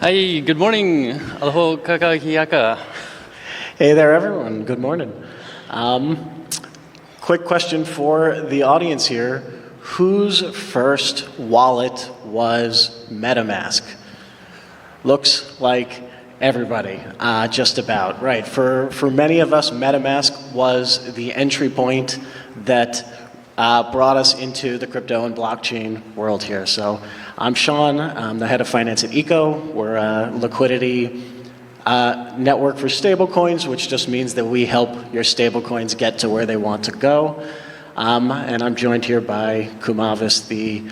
Hi, good morning. Aloha kakahiaka. Hey there, everyone. Good morning. Quick question for the audience here. Whose first wallet was MetaMask? Looks like everybody, just about, right. For many of us, MetaMask was the entry point that brought us into the crypto and blockchain world here. So I'm Sean, I'm the head of finance at Eco. We're a liquidity network for stablecoins, which just means that we help your stablecoins get to where they want to go. And I'm joined here by Kumavis, the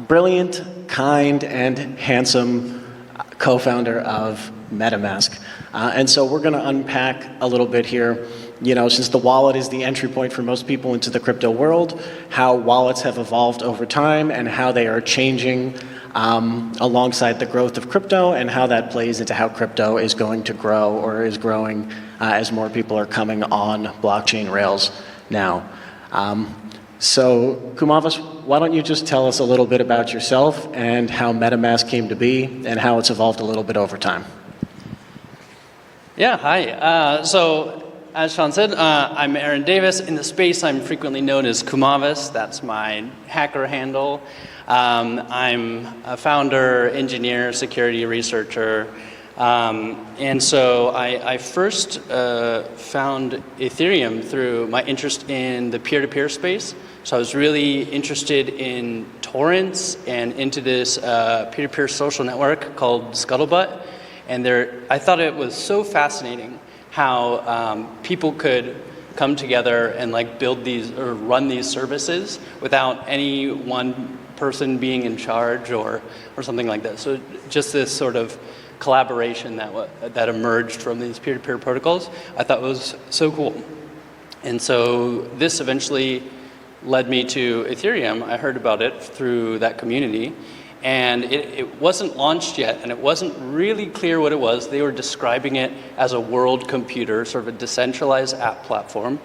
brilliant, kind, and handsome co-founder of MetaMask. And so we're going to unpack a little bit here, you know, since the wallet is the entry point for most people into the crypto world, how wallets have evolved over time and how they are changing alongside the growth of crypto, and how that plays into how crypto is going to grow or is growing as more people are coming on blockchain rails now. So Kumavis, why don't you just tell us a little bit about yourself and how MetaMask came to be and how it's evolved a little bit over time? Yeah, hi. So as Sean said, I'm Aaron Davis. In the space, I'm frequently known as Kumavis. That's my hacker handle. I'm a founder, engineer, security researcher. And so I first found Ethereum through my interest in the peer-to-peer space. So I was really interested in torrents and into this peer-to-peer social network called Scuttlebutt. And I thought it was so fascinating how people could come together and like build these or run these services without any one person being in charge or something like that. So just this sort of collaboration that emerged from these peer-to-peer protocols, I thought was so cool. And so this eventually led me to Ethereum. I heard about it through that community. And it wasn't launched yet, and it wasn't really clear what it was. They were describing it as a world computer, sort of a decentralized app platform.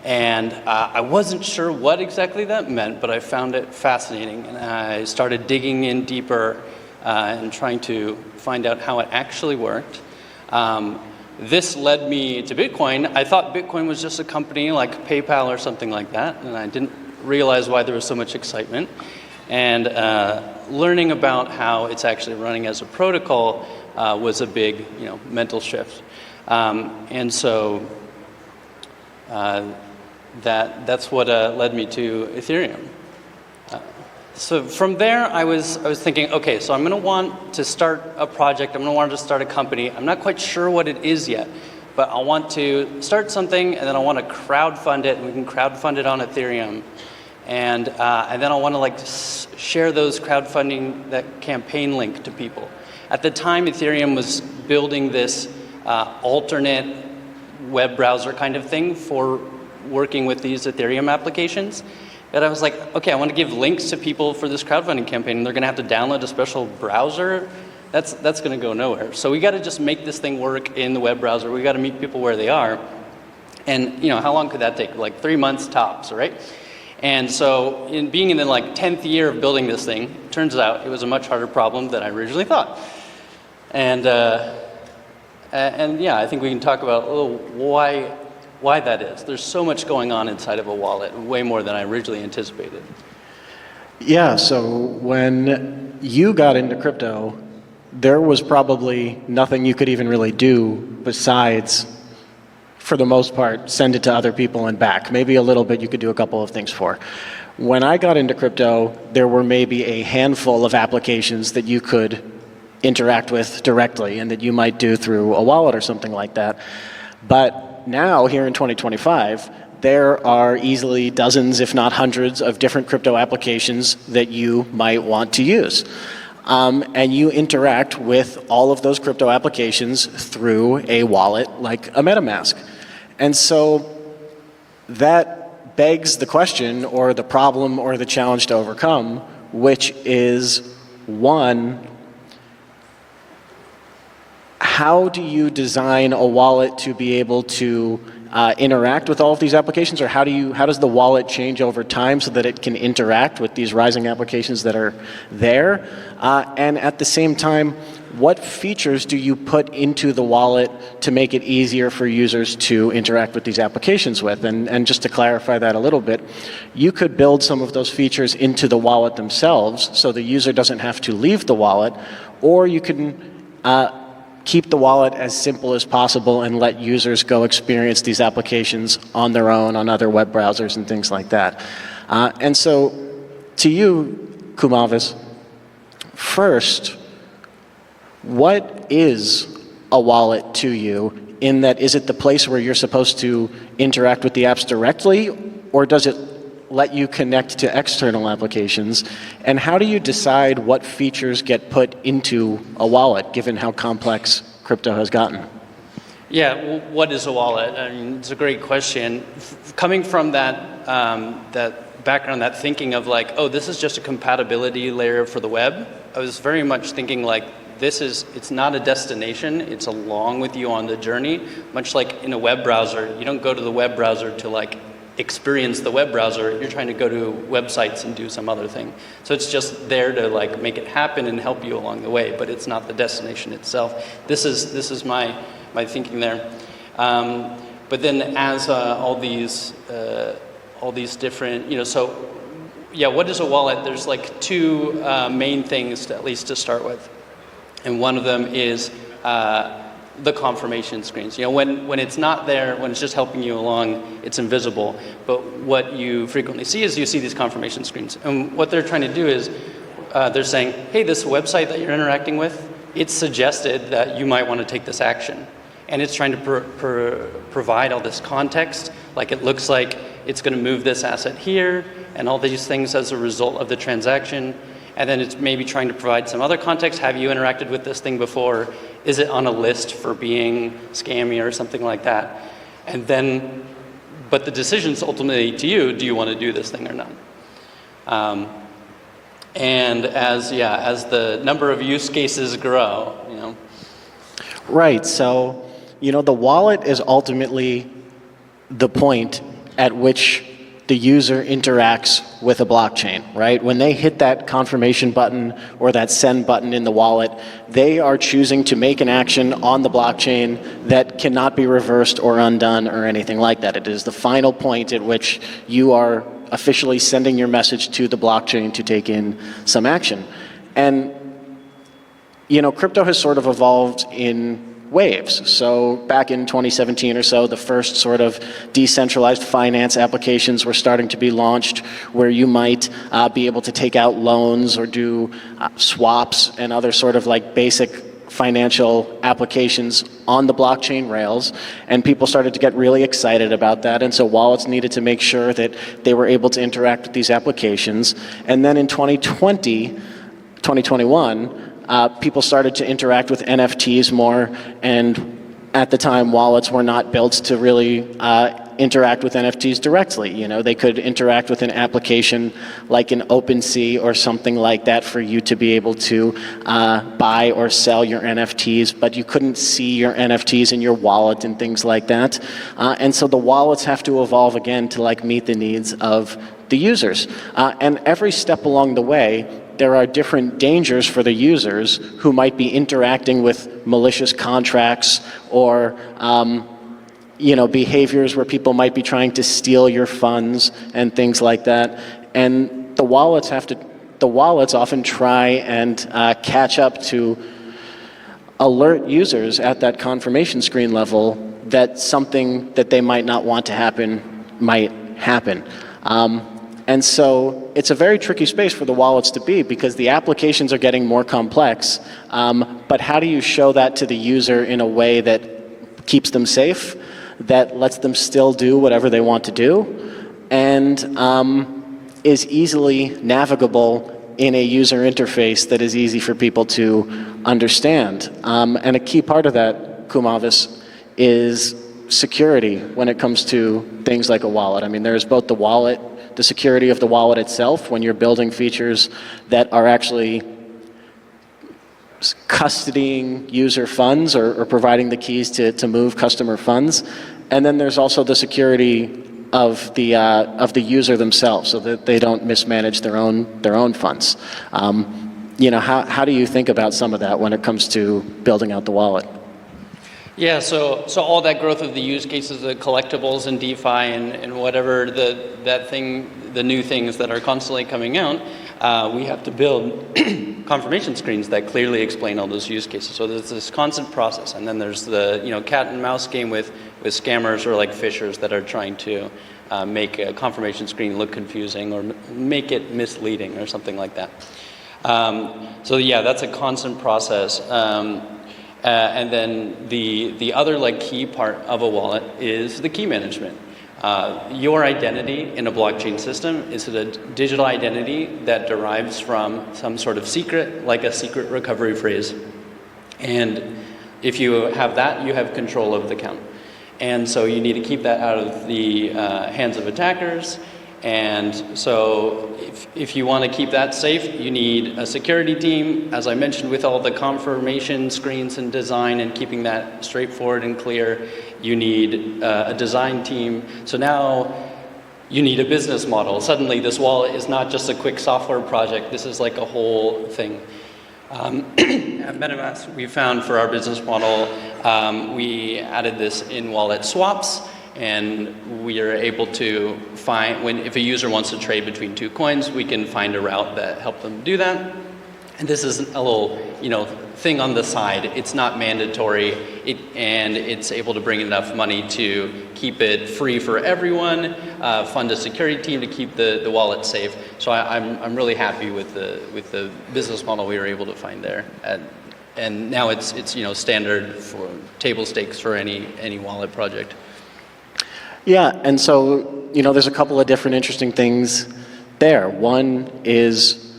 And I wasn't sure what exactly that meant, but I found it fascinating. And I started digging in deeper and trying to find out how it actually worked. This led me to Bitcoin. I thought Bitcoin was just a company like PayPal or something like that, and I didn't realize why there was so much excitement. And learning about how it's actually running as a protocol was a big, mental shift. And so that's what led me to Ethereum. So from there, I was thinking, okay, so I'm going to want to start a project. I'm going to want to start a company. I'm not quite sure what it is yet, but I want to start something, and then I want to crowdfund it, and we can crowdfund it on Ethereum. And then I want to share those crowdfunding, that campaign link to people. At the time, Ethereum was building this alternate web browser kind of thing for working with these Ethereum applications. And I was like, okay, I want to give links to people for this crowdfunding campaign, and they're going to have to download a special browser. That's going to go nowhere. So we got to just make this thing work in the web browser. We got to meet people where they are. And how long could that take? Like 3 months tops, right? And so being in the 10th year of building this thing, turns out it was a much harder problem than I originally thought. And yeah, I think we can talk about a little why that is. There's so much going on inside of a wallet, way more than I originally anticipated. Yeah, so when you got into crypto, there was probably nothing you could even really do besides, for the most part, send it to other people and back. Maybe a little bit you could do a couple of things for. When I got into crypto, there were maybe a handful of applications that you could interact with directly and that you might do through a wallet or something like that. But now, here in 2025, there are easily dozens, if not hundreds, of different crypto applications that you might want to use. And you interact with all of those crypto applications through a wallet like a MetaMask. And so that begs the question, or the problem, or the challenge to overcome, which is, one, how do you design a wallet to be able to interact with all of these applications, or how does the wallet change over time so that it can interact with these rising applications that are there? And at the same time, what features do you put into the wallet to make it easier for users to interact with these applications with? And just to clarify that a little bit, you could build some of those features into the wallet themselves so the user doesn't have to leave the wallet, or you can keep the wallet as simple as possible and let users go experience these applications on their own, on other web browsers and things like that. And so to you, Kumavis, first, what is a wallet to you, in that is it the place where you're supposed to interact with the apps directly, or does it let you connect to external applications? And how do you decide what features get put into a wallet, given how complex crypto has gotten? Yeah, well, what is a wallet? I mean, it's a great question. Coming from that, that background, that thinking of like, oh, this is just a compatibility layer for the web, I was very much thinking like, it's not a destination, it's along with you on the journey. Much like in a web browser, you don't go to the web browser to like experience the web browser, you're trying to go to websites and do some other thing. So it's just there to like make it happen and help you along the way, but it's not the destination itself. This is my thinking there. But then as all these different, so yeah, what is a wallet? There's like two main things at least to start with. And one of them is the confirmation screens. When it's not there, when it's just helping you along, it's invisible. But what you frequently see is you see these confirmation screens. And what they're trying to do is they're saying, hey, this website that you're interacting with, it's suggested that you might want to take this action. And it's trying to provide all this context, like it looks like it's going to move this asset here, and all these things as a result of the transaction. And then it's maybe trying to provide some other context. Have you interacted with this thing before? Is it on a list for being scammy or something like that? And then, but the decision's ultimately to you, do you want to do this thing or not? And as the number of use cases grow, Right, so, the wallet is ultimately the point at which the user interacts with a blockchain, right? When they hit that confirmation button or that send button in the wallet, they are choosing to make an action on the blockchain that cannot be reversed or undone or anything like that. It is the final point at which you are officially sending your message to the blockchain to take in some action. And, crypto has sort of evolved in waves. So back in 2017 or so, the first sort of decentralized finance applications were starting to be launched, where you might be able to take out loans or do swaps and other sort of like basic financial applications on the blockchain rails, and people started to get really excited about that, and so wallets needed to make sure that they were able to interact with these applications. And then in 2021, people started to interact with NFTs more, and at the time, wallets were not built to really interact with NFTs directly. They could interact with an application like an OpenSea or something like that for you to be able to buy or sell your NFTs, but you couldn't see your NFTs in your wallet and things like that. And so the wallets have to evolve again to like meet the needs of the users. And every step along the way, there are different dangers for the users who might be interacting with malicious contracts or behaviors where people might be trying to steal your funds and things like that. And the wallets often try and catch up to alert users at that confirmation screen level that something that they might not want to happen might happen. And so it's a very tricky space for the wallets to be, because the applications are getting more complex, but how do you show that to the user in a way that keeps them safe, that lets them still do whatever they want to do, and is easily navigable in a user interface that is easy for people to understand. And a key part of that, Kumavis, is security when it comes to things like a wallet. I mean, there's both the wallet, the security of the wallet itself when you're building features that are actually custodying user funds or providing the keys to move customer funds. And then there's also the security of the user themselves, so that they don't mismanage their own funds. how do you think about some of that when it comes to building out the wallet? Yeah, so all that growth of the use cases, the collectibles and DeFi and whatever the new things that are constantly coming out, we have to build confirmation screens that clearly explain all those use cases. So there's this constant process, and then there's the cat and mouse game with scammers or like phishers that are trying to make a confirmation screen look confusing or make it misleading or something like that. So yeah, that's a constant process. And then the other like key part of a wallet is the key management. Your identity in a blockchain system is a digital identity that derives from some sort of secret, like a secret recovery phrase. And if you have that, you have control of the account. And so you need to keep that out of the hands of attackers. And so if you want to keep that safe, you need a security team, as I mentioned, with all the confirmation screens and design and keeping that straightforward and clear. You need a design team. So now you need a business model. Suddenly this wallet is not just a quick software project. This is like a whole thing. At MetaMask, we found for our business model, we added this in-wallet swaps. And we are able to find, if a user wants to trade between two coins, we can find a route that helps them do that. And this is a little, thing on the side. It's not mandatory, and it's able to bring enough money to keep it free for everyone, fund a security team to keep the wallet safe. So I'm really happy with the business model we were able to find there. And now it's standard for table stakes for any wallet project. Yeah, and so, there's a couple of different interesting things there. One is,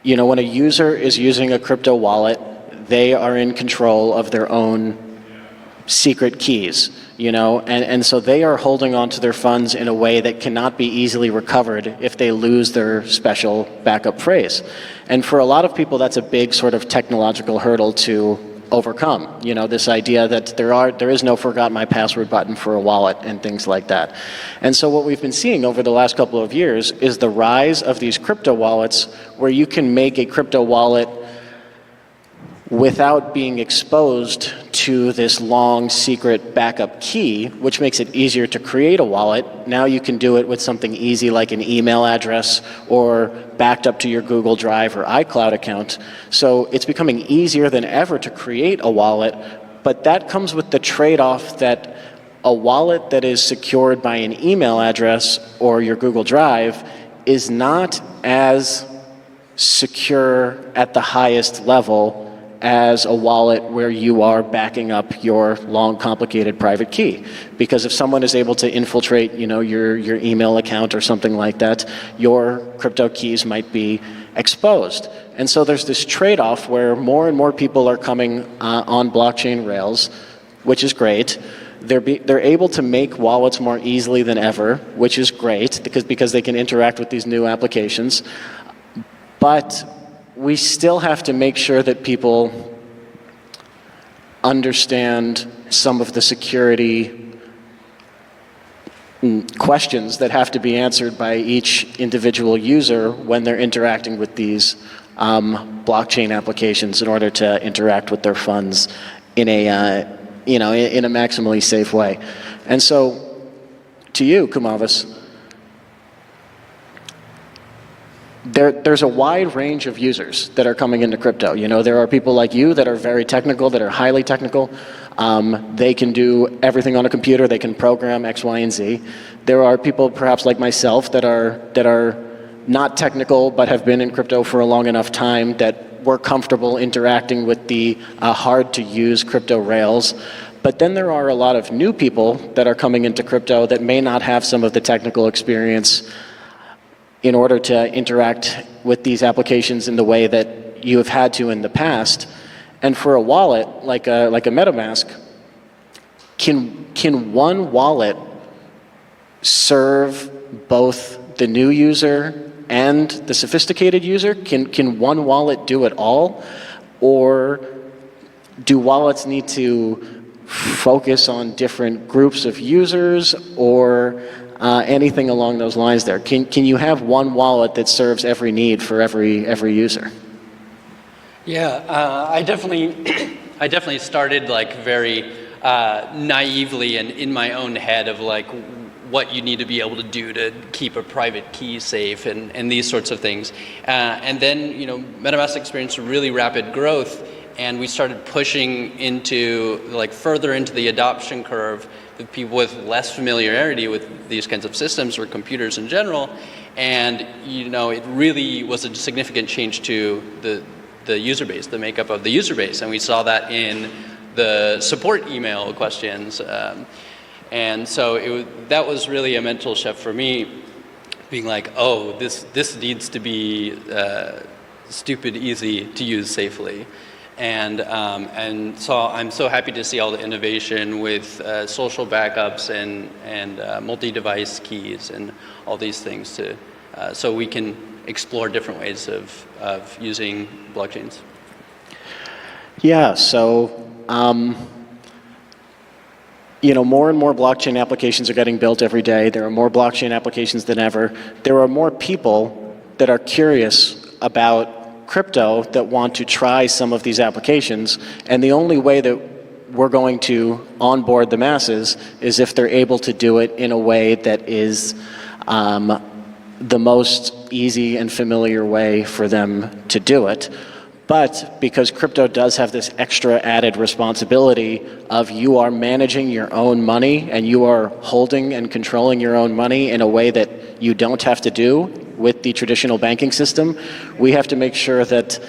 when a user is using a crypto wallet, they are in control of their own secret keys, and so they are holding on to their funds in a way that cannot be easily recovered if they lose their special backup phrase. And for a lot of people, that's a big sort of technological hurdle to overcome, this idea that there is no forgot my password button for a wallet and things like that. And so what we've been seeing over the last couple of years is the rise of these crypto wallets where you can make a crypto wallet without being exposed to this long secret backup key, which makes it easier to create a wallet. Now you can do it with something easy like an email address or backed up to your Google Drive or iCloud account. So it's becoming easier than ever to create a wallet, but that comes with the trade-off that a wallet that is secured by an email address or your Google Drive is not as secure at the highest level as a wallet where you are backing up your long, complicated private key. Because if someone is able to infiltrate, your email account or something like that, your crypto keys might be exposed. And so there's this trade-off where more and more people are coming on blockchain rails, which is great. They're able to make wallets more easily than ever, which is great because they can interact with these new applications. But we still have to make sure that people understand some of the security questions that have to be answered by each individual user when they're interacting with these blockchain applications in order to interact with their funds in a maximally safe way. And so, to you, Kumavis, there's a wide range of users that are coming into crypto. There are people like you that are very technical, that are highly technical. They can do everything on a computer. They can program X, Y, and Z. There are people perhaps like myself that are not technical but have been in crypto for a long enough time that we're comfortable interacting with the hard-to-use crypto rails. But then there are a lot of new people that are coming into crypto that may not have some of the technical experience in order to interact with these applications in the way that you have had to in the past. And for a wallet, like a MetaMask, can one wallet serve both the new user and the sophisticated user? Can one wallet do it all? Or do wallets need to focus on different groups of users or anything along those lines there? Can you have one wallet that serves every need for every user? Yeah, I definitely, I definitely started like very naively and in my own head of like what you need to be able to do to keep a private key safe and these sorts of things. And then, MetaMask experienced really rapid growth, and we started pushing into like further into the adoption curve with people with less familiarity with these kinds of systems or computers in general. And it really was a significant change to the user base, the makeup of the user base, and we saw that in the support email questions. And so that was really a mental shift for me, being like, oh, this needs to be stupid easy to use safely. And so I'm so happy to see all the innovation with social backups and multi-device keys and all these things so we can explore different ways of using blockchains. Yeah, so more and more blockchain applications are getting built every day. There are more blockchain applications than ever. There are more people that are curious about crypto that want to try some of these applications, and the only way that we're going to onboard the masses is if they're able to do it in a way that is the most easy and familiar way for them to do it. But because crypto does have this extra added responsibility of you are managing your own money and you are holding and controlling your own money in a way that you don't have to do with the traditional banking system, we have to make sure that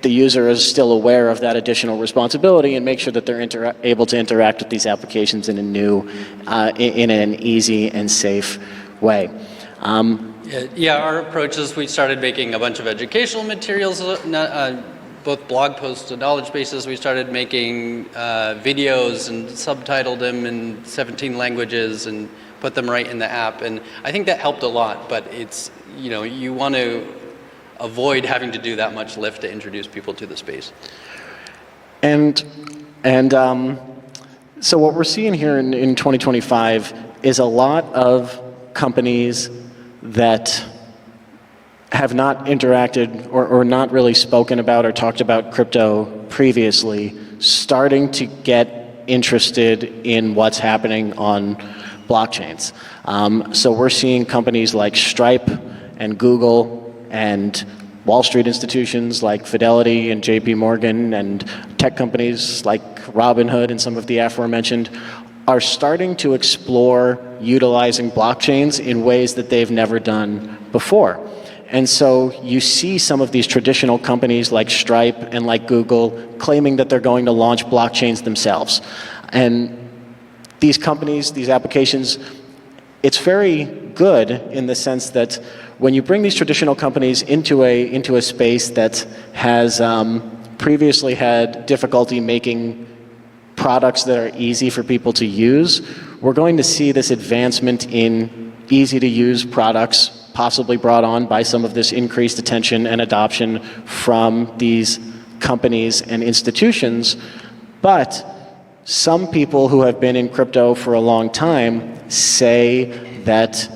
the user is still aware of that additional responsibility and make sure that they're able to interact with these applications in in an easy and safe way. Yeah, our approach is we started making a bunch of educational materials, both blog posts and knowledge bases. We started making videos and subtitled them in 17 languages and put them right in the app. And I think that helped a lot, but it's, you want to avoid having to do that much lift to introduce people to the space. And so what we're seeing here in 2025 is a lot of companies that have not interacted or not really spoken about or talked about crypto previously, starting to get interested in what's happening on blockchains. So we're seeing companies like Stripe and Google and Wall Street institutions like Fidelity and JP Morgan and tech companies like Robinhood and some of the aforementioned are starting to explore utilizing blockchains in ways that they've never done before. And so you see some of these traditional companies like Stripe and like Google claiming that they're going to launch blockchains themselves. And these companies, these applications, it's very good in the sense that when you bring these traditional companies into a space that has previously had difficulty making products that are easy for people to use, we're going to see this advancement in easy-to-use products possibly brought on by some of this increased attention and adoption from these companies and institutions. But some people who have been in crypto for a long time say that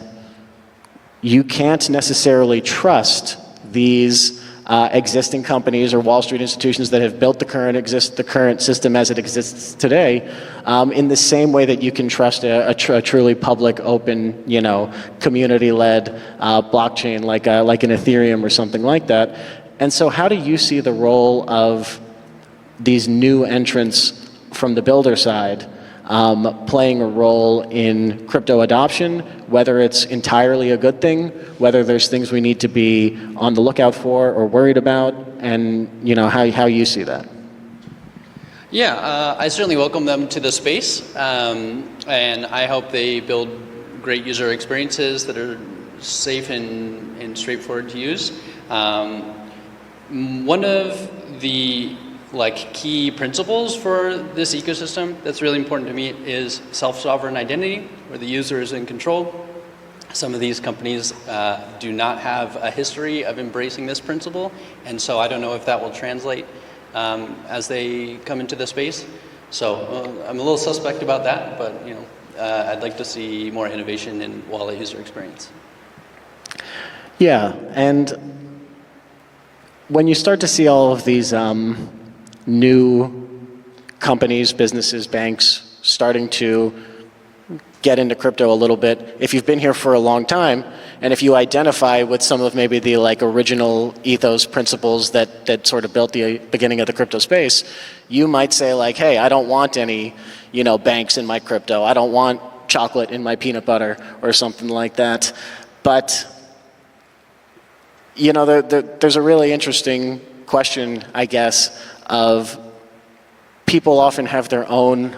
you can't necessarily trust these existing companies or Wall Street institutions that have built the current system as it exists today, in the same way that you can trust a truly public, open, community-led blockchain like an Ethereum or something like that. And so, how do you see the role of these new entrants from the builder side playing a role in crypto adoption, whether it's entirely a good thing, whether there's things we need to be on the lookout for or worried about, and how you see that? Yeah, I certainly welcome them to the space, and I hope they build great user experiences that are safe and straightforward to use. One of the key principles for this ecosystem that's really important to me is self-sovereign identity, where the user is in control. Some of these companies do not have a history of embracing this principle, and so I don't know if that will translate as they come into the space. So I'm a little suspect about that, but I'd like to see more innovation in wallet user experience. Yeah, and when you start to see all of these new companies, businesses, banks starting to get into crypto a little bit, if you've been here for a long time, and if you identify with some of maybe the like original ethos principles that sort of built the beginning of the crypto space, you might say like, hey, I don't want any, banks in my crypto. I don't want chocolate in my peanut butter or something like that. But, there's a really interesting question, I guess, of people often have their own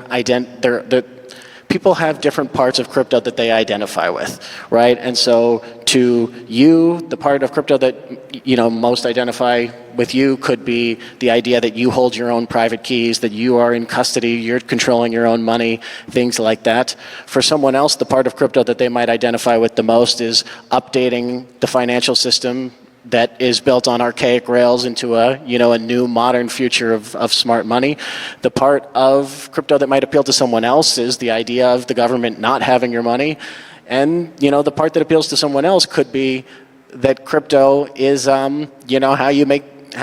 people have different parts of crypto that they identify with, right? And so to you, the part of crypto that most identify with you could be the idea that you hold your own private keys, that you are in custody, you're controlling your own money, things like that. For someone else, the part of crypto that they might identify with the most is updating the financial system that is built on archaic rails into a new modern future of smart money. The part of crypto that might appeal to someone else is the idea of the government not having your money. And the part that appeals to someone else could be that crypto is how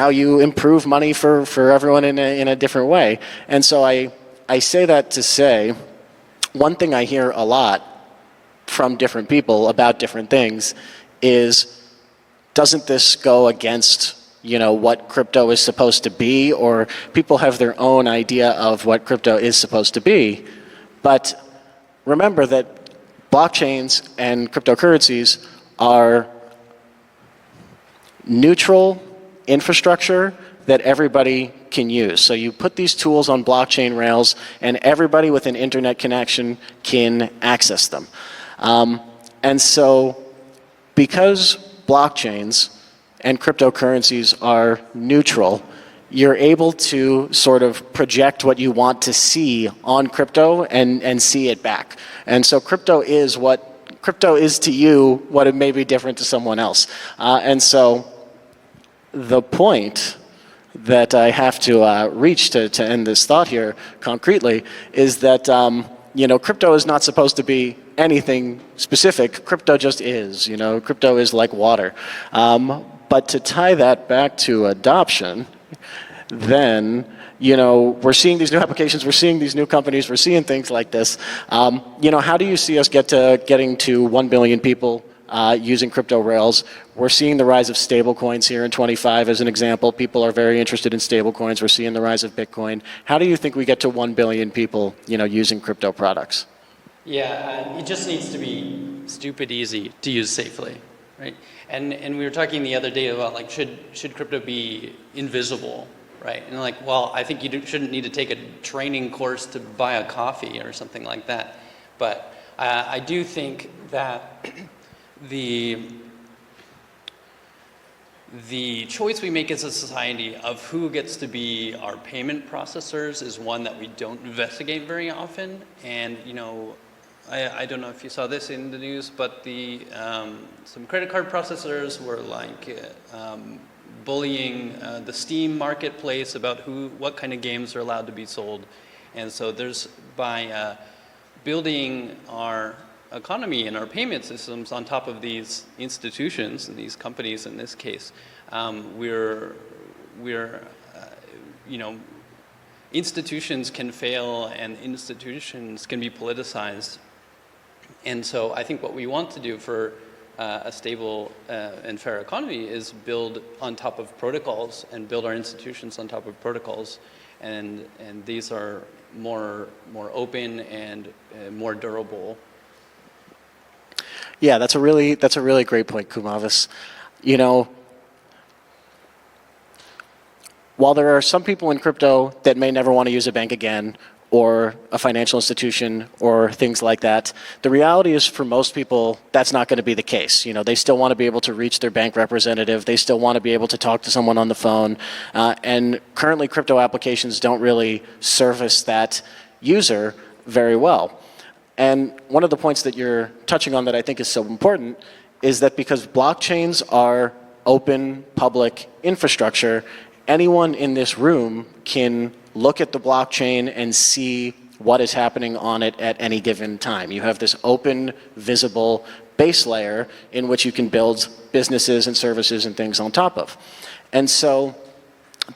you improve money for everyone in a different way. And so I say that to say, one thing I hear a lot from different people about different things is, doesn't this go against what crypto is supposed to be? Or people have their own idea of what crypto is supposed to be. But remember that blockchains and cryptocurrencies are neutral infrastructure that everybody can use. So you put these tools on blockchain rails and everybody with an internet connection can access them. And so because blockchains and cryptocurrencies are neutral, you're able to sort of project what you want to see on crypto and see it back. And so crypto is to you what it may be different to someone else. And so the point that I have to reach to end this thought here concretely is that crypto is not supposed to be anything specific. Crypto just is. Crypto is like water. But to tie that back to adoption, then we're seeing these new applications, we're seeing these new companies, we're seeing things like this. How do you see us getting to 1 billion people using crypto rails? We're seeing the rise of stable coins here in 25 as an example. People are very interested in stable coins. We're seeing the rise of Bitcoin. How do you think we get to 1 billion people using crypto products? Yeah, it just needs to be stupid easy to use safely, right? And we were talking the other day about like should crypto be invisible, right? And like, well, I think you shouldn't need to take a training course to buy a coffee or something like that. But I do think that the choice we make as a society of who gets to be our payment processors is one that we don't investigate very often. And I don't know if you saw this in the news, but some credit card processors were like bullying the Steam marketplace about what kind of games are allowed to be sold. And so by building our economy and our payment systems on top of these institutions and these companies in this case, institutions can fail and institutions can be politicized. And so I think what we want to do for a stable and fair economy is build on top of protocols and build our institutions on top of protocols. And these are more open and more durable. Yeah, that's a really great point, Kumavis. While there are some people in crypto that may never want to use a bank again, or a financial institution, or things like that, the reality is for most people, that's not going to be the case. They still want to be able to reach their bank representative. They still want to be able to talk to someone on the phone. And currently, crypto applications don't really service that user very well. And one of the points that you're touching on that I think is so important is that because blockchains are open, public infrastructure, anyone in this room can look at the blockchain and see what is happening on it at any given time. You have this open, visible base layer in which you can build businesses and services and things on top of. And so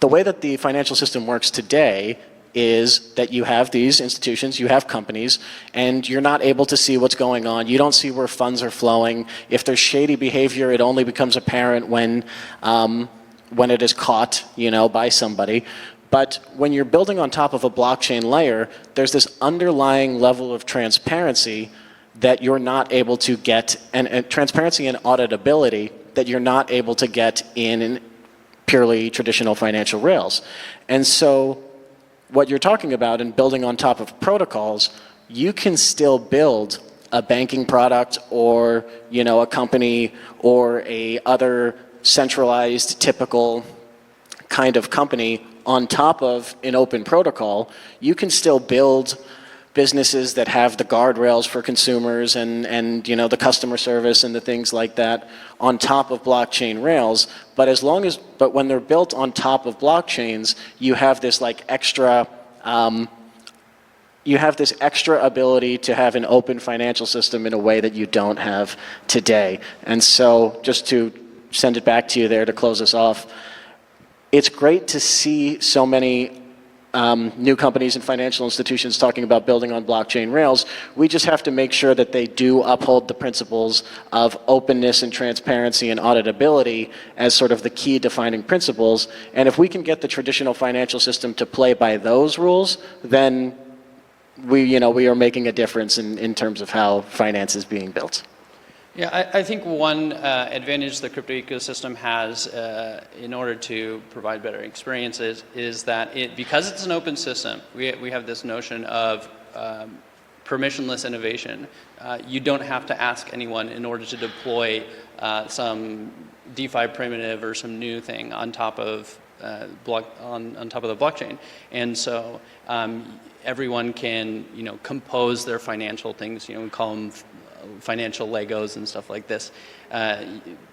the way that the financial system works today is that you have these institutions, you have companies, and you're not able to see what's going on. You don't see where funds are flowing. If there's shady behavior, it only becomes apparent when it is caught, by somebody. But when you're building on top of a blockchain layer, there's this underlying level of transparency that you're not able to get, and transparency and auditability that you're not able to get in purely traditional financial rails. And so what you're talking about in building on top of protocols, you can still build a banking product or a company or a other centralized typical kind of company on top of an open protocol. You can still build businesses that have the guardrails for consumers and the customer service and the things like that on top of blockchain rails. But when they're built on top of blockchains, you have this extra ability to have an open financial system in a way that you don't have today. And so just to send it back to you there to close us off, it's great to see so many new companies and financial institutions talking about building on blockchain rails. We just have to make sure that they do uphold the principles of openness and transparency and auditability as sort of the key defining principles. And if we can get the traditional financial system to play by those rules, then we are making a difference in terms of how finance is being built. Yeah, I think one advantage the crypto ecosystem has in order to provide better experiences is that because it's an open system, we have this notion of permissionless innovation. You don't have to ask anyone in order to deploy some DeFi primitive or some new thing on top of on top of the blockchain, and so everyone can compose their financial things. We call them financial Legos and stuff like this.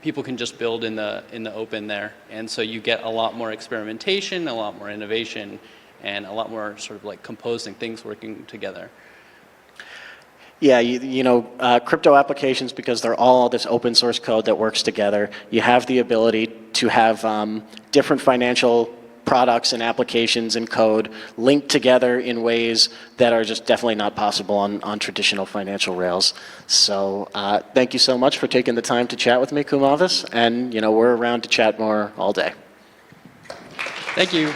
People can just build in the open there, and so you get a lot more experimentation, a lot more innovation, and a lot more sort of composing things working together. Yeah, crypto applications, because they're all this open source code that works together, you have the ability to have different financial products and applications and code linked together in ways that are just definitely not possible on traditional financial rails. So thank you so much for taking the time to chat with me, Kumavis, and we're around to chat more all day. Thank you.